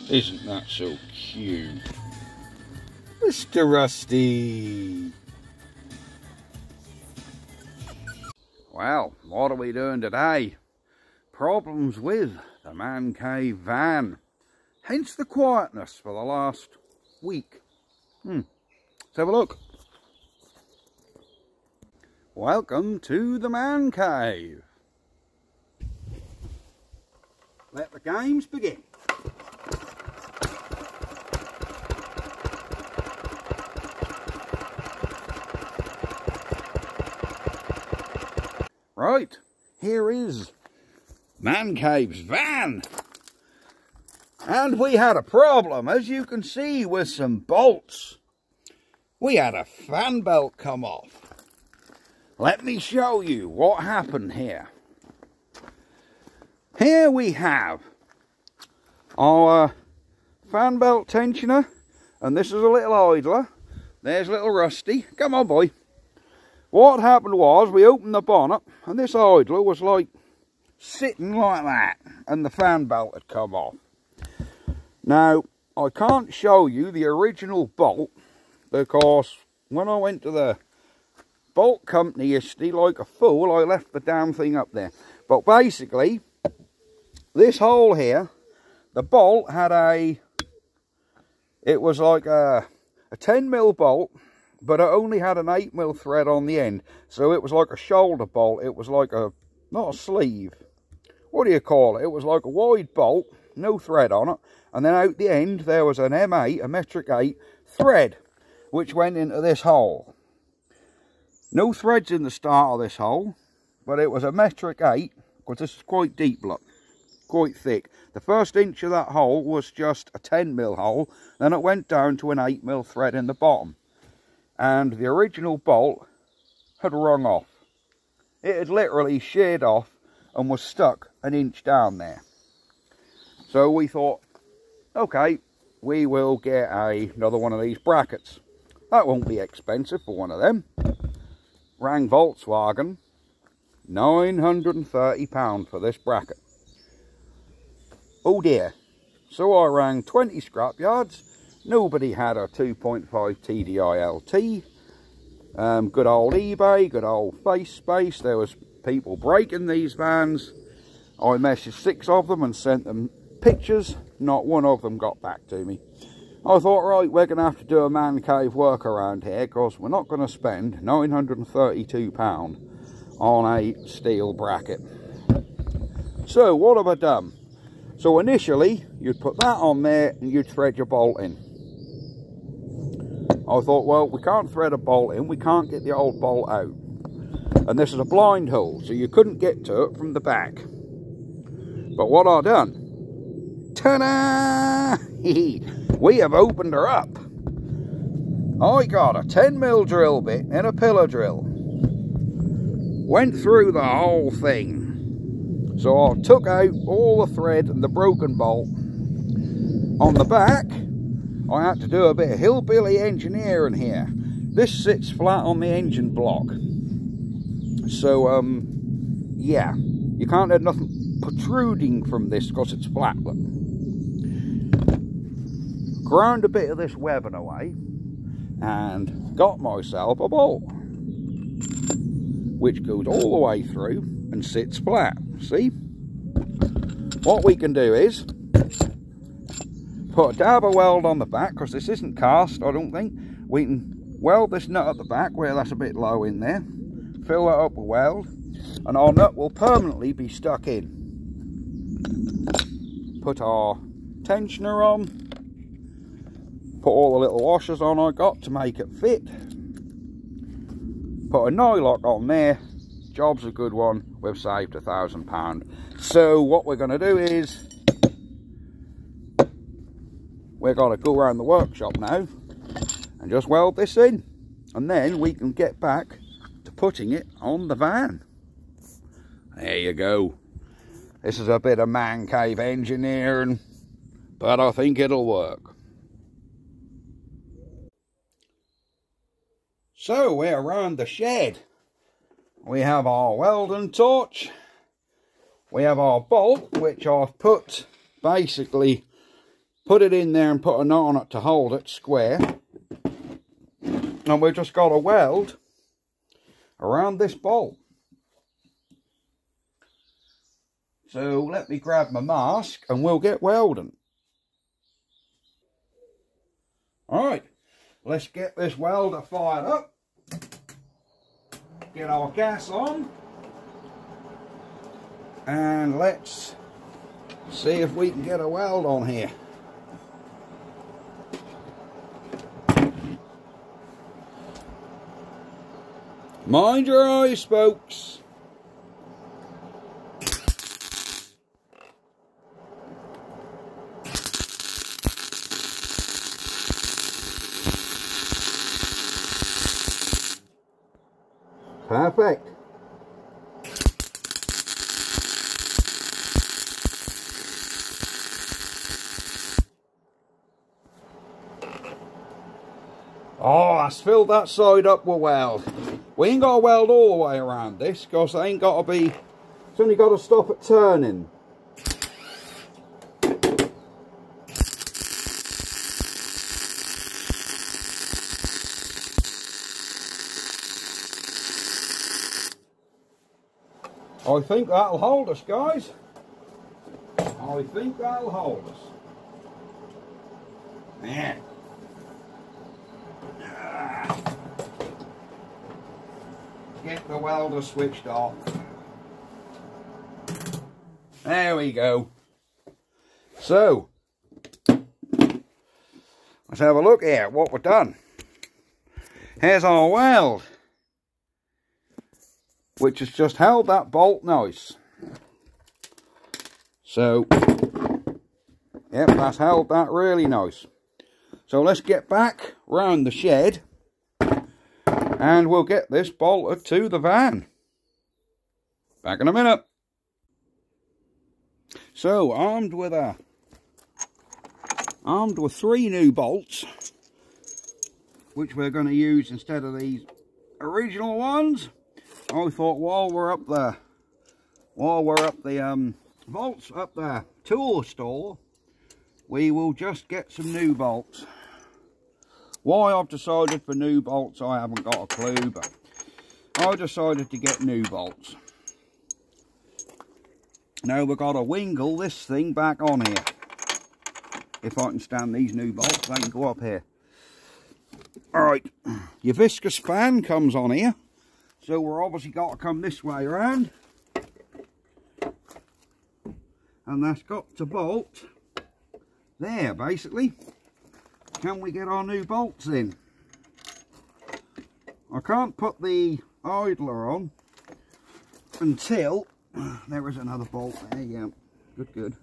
Isn't that so cute? Mr. Rusty! Well, what are we doing today? Problems with the man cave van. Hence the quietness for the last week. Let's have a look. Welcome to the man cave. Let the games begin. Right, here is Man Cave's van. And we had a problem, as you can see, with some bolts. We had a fan belt come off. Let me show you what happened here. Here we have our fan belt tensioner, and this is a little idler. There's little Rusty. Come on, boy. What happened was, we opened the bonnet, and this idler was like sitting like that, and the fan belt had come off. Now, I can't show you the original bolt, because when I went to the bolt company yesterday, like a fool, I left the damn thing up there. But basically, this hole here, the bolt had it was like a 10mm bolt, but it only had an 8mm thread on the end. So it was like a shoulder bolt. It was like not a sleeve. What do you call it? It was like a wide bolt, no thread on it. And then out the end, there was an M8, a metric 8 thread, which went into this hole. No threads in the start of this hole, but it was a metric 8, because this is quite deep, look. Quite thick. The first inch of that hole was just a 10mm hole, then it went down to an 8mm thread in the bottom. And the original bolt had rung off. It had literally sheared off and was stuck an inch down there. So we thought, okay, we will get another one of these brackets. That won't be expensive for one of them. Rang Volkswagen, £930 for this bracket. Oh dear. So I rang 20 scrapyards. Nobody had a 2.5 TDI LT. Good old eBay, good old FaceSpace. There was people breaking these vans. I messaged 6 of them and sent them pictures. Not one of them got back to me. I thought, right, we're going to have to do a man cave workaround here, because we're not going to spend £932 on a steel bracket. So what have I done? So initially, you'd put that on there and you'd thread your bolt in. I thought, well, we can't thread a bolt in, we can't get the old bolt out. And this is a blind hole, so you couldn't get to it from the back. But what I done, ta-da! We have opened her up. I got a 10mm drill bit and a pillar drill. Went through the whole thing. So I took out all the thread and the broken bolt. On the back, I had to do a bit of hillbilly engineering here. This sits flat on the engine block. So, yeah, you can't have nothing protruding from this because it's flat. Look. Ground a bit of this webbing away and got myself a bolt, which goes all the way through and sits flat. See? What we can do is put a dab of weld on the back, because this isn't cast, I don't think. We can weld this nut at the back where that's a bit low in there, fill that up with weld, and our nut will permanently be stuck in. Put our tensioner on, put all the little washers on I got to make it fit, put a nylock on there. Job's a good one. We've saved £1,000. So what we're going to do is we're going to go around the workshop now and just weld this in, and then we can get back to putting it on the van. There you go. This is a bit of man cave engineering, but I think it'll work. So we're around the shed. We have our welding torch. We have our bolt, which I've put basically put it in there and put a knot on it to hold it square. And we've just got to weld around this bolt. So let me grab my mask and we'll get welding. Alright, let's get this welder fired up. Get our gas on. And let's see if we can get a weld on here. Mind your eyes, folks. Perfect. Oh, that's filled that side up with weld. We ain't got to weld all the way around this, because it ain't got to be, it's only got to stop at turning. I think that'll hold us, guys. I think that'll hold us. Man. Get the welder switched off. There we go. So, let's have a look here at what we've done. Here's our weld, which has just held that bolt nice. So, yep, that's held that really nice. So let's get back round the shed and we'll get this bolted to the van. Back in a minute. So, armed with 3 new bolts, which we're going to use instead of these original ones. I thought while we're up the bolts up the tool store, we will just get some new bolts. Why I've decided for new bolts, I haven't got a clue, but I decided to get new bolts. Now we've got to wingle this thing back on here. If I can stand these new bolts, they can go up here. Alright, your viscous fan comes on here. So we're obviously got to come this way around. And that's got to bolt there, basically. Can we get our new bolts in? I can't put the idler on until there is another bolt there. Yeah, good.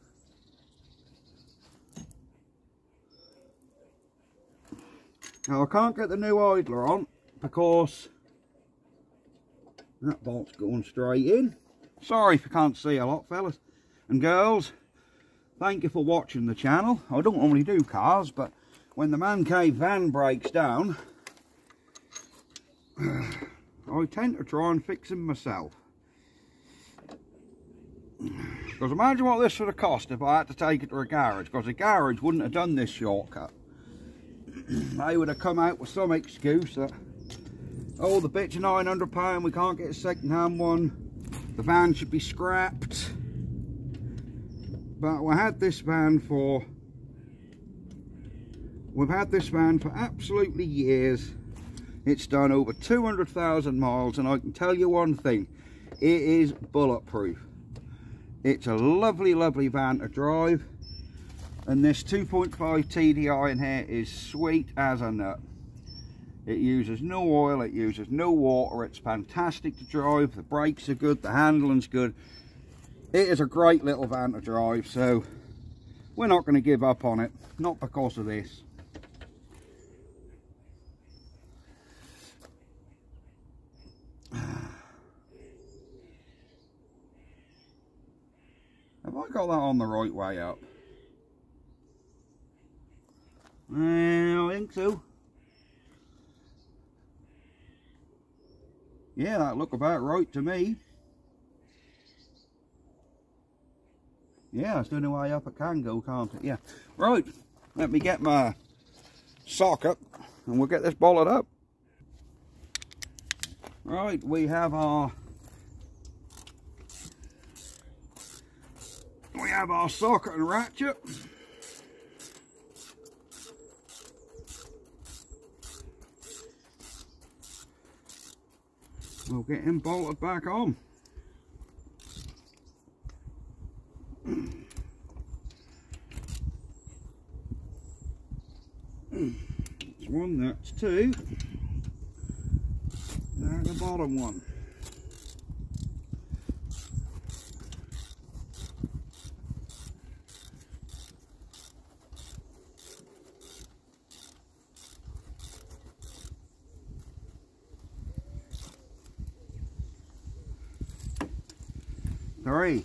Now I can't get the new idler on because that bolt's going straight in. Sorry if you can't see a lot, fellas and girls. Thank you for watching the channel. I don't normally do cars, but when the man cave van breaks down, I tend to try and fix them myself. Because imagine what this would have cost if I had to take it to a garage, because a garage wouldn't have done this shortcut. They would have come out with some excuse that, oh, the bit's £900, we can't get a second-hand one, the van should be scrapped. But we've had this van for absolutely years. It's done over 200,000 miles, and I can tell you one thing, it is bulletproof. It's a lovely, lovely van to drive, and this 2.5 TDI in here is sweet as a nut. It uses no oil, it uses no water, it's fantastic to drive, the brakes are good, the handling's good. It is a great little van to drive, so we're not going to give up on it, not because of this. Have I got that on the right way up? I think so. Yeah, that look about right to me. Yeah, that's the only way up it can go, can't it? Yeah. Right, let me get my socket and we'll get this bolted up. Right, we have our socket and ratchet. We'll get him bolted back on. That's one, that's two. Now the bottom one. Three.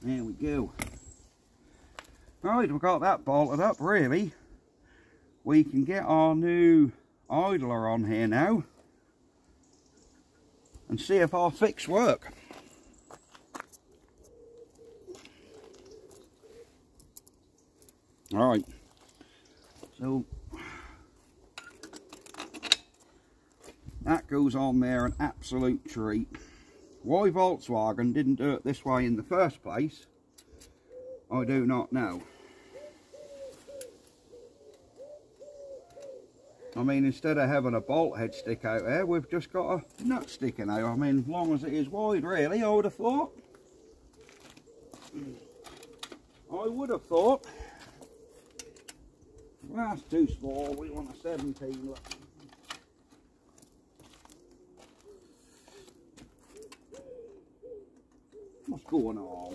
There we go. Right, we've got that bolted up. Really, we can get our new idler on here now and see if our fix work. Alright, so that goes on there, an absolute treat. Why Volkswagen didn't do it this way in the first place, I do not know. I mean, instead of having a bolt head stick out there, we've just got a nut sticking out. I mean, as long as it is wide, really, I would have thought. Well, that's too small, we want a 17. Look. What's going on?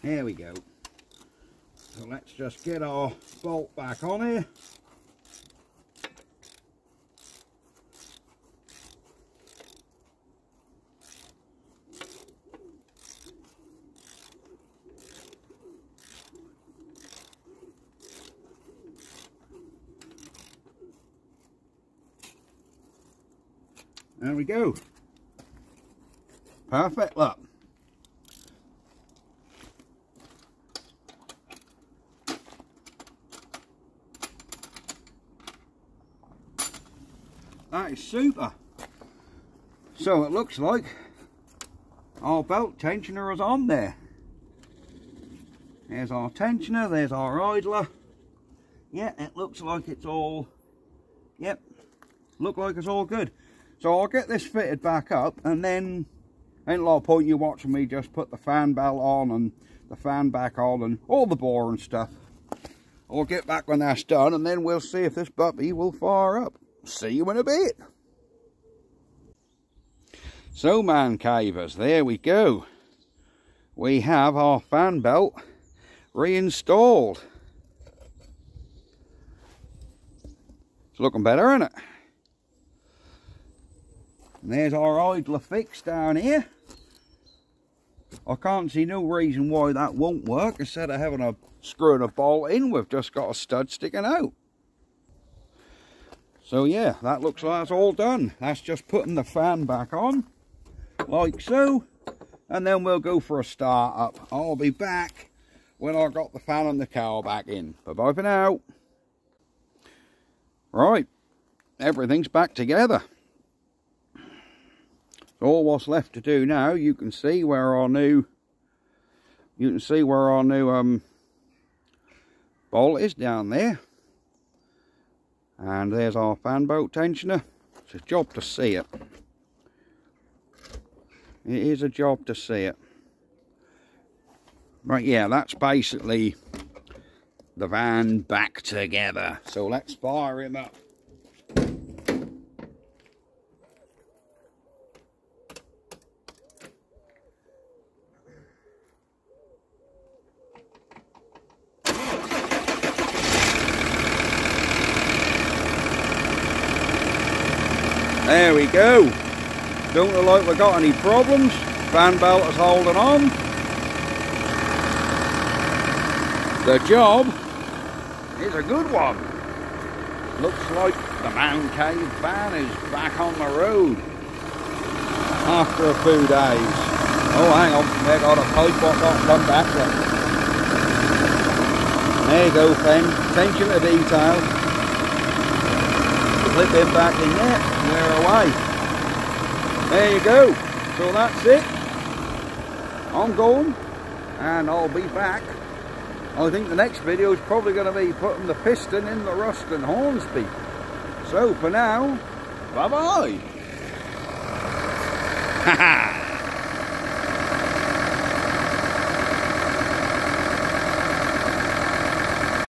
There we go. So let's just get our bolt back on here. There we go. Perfect, look. That is super. So it looks like our belt tensioner is on there. There's our tensioner, there's our idler. Yeah, it looks like it's all, yep, look like it's all good. So I'll get this fitted back up, and then ain't a lot of point you watching me just put the fan belt on and the fan back on and all the boring stuff. I'll get back when that's done, and then we'll see if this puppy will fire up. See you in a bit. So, man cavers, there we go. We have our fan belt reinstalled. It's looking better, isn't it? And there's our idler fix down here. I can't see no reason why that won't work. Instead of having a screw and a bolt in, we've just got a stud sticking out. So yeah, that looks like it's all done. That's just putting the fan back on, like so. And then we'll go for a start up. I'll be back when I've got the fan and the cowl back in. Bye-bye for now. Right, everything's back together. So all what's left to do now, you can see where our new bolt is down there. And there's our fan bolt tensioner. It's a job to see it. It is a job to see it. Right, yeah, that's basically the van back together. So let's fire him up. There we go. Don't look like we've got any problems. Fan belt is holding on. The job is a good one. looks like the mancave van is back on the road after a few days. Oh, hang on, they got a pipe what got come back with. There you go, Fen. Attention to detail. Flip him back in there, we're away. There you go. So that's it. I'm going, and I'll be back. I think the next video is probably going to be putting the piston in the Ruston Hornsby. So for now, bye bye.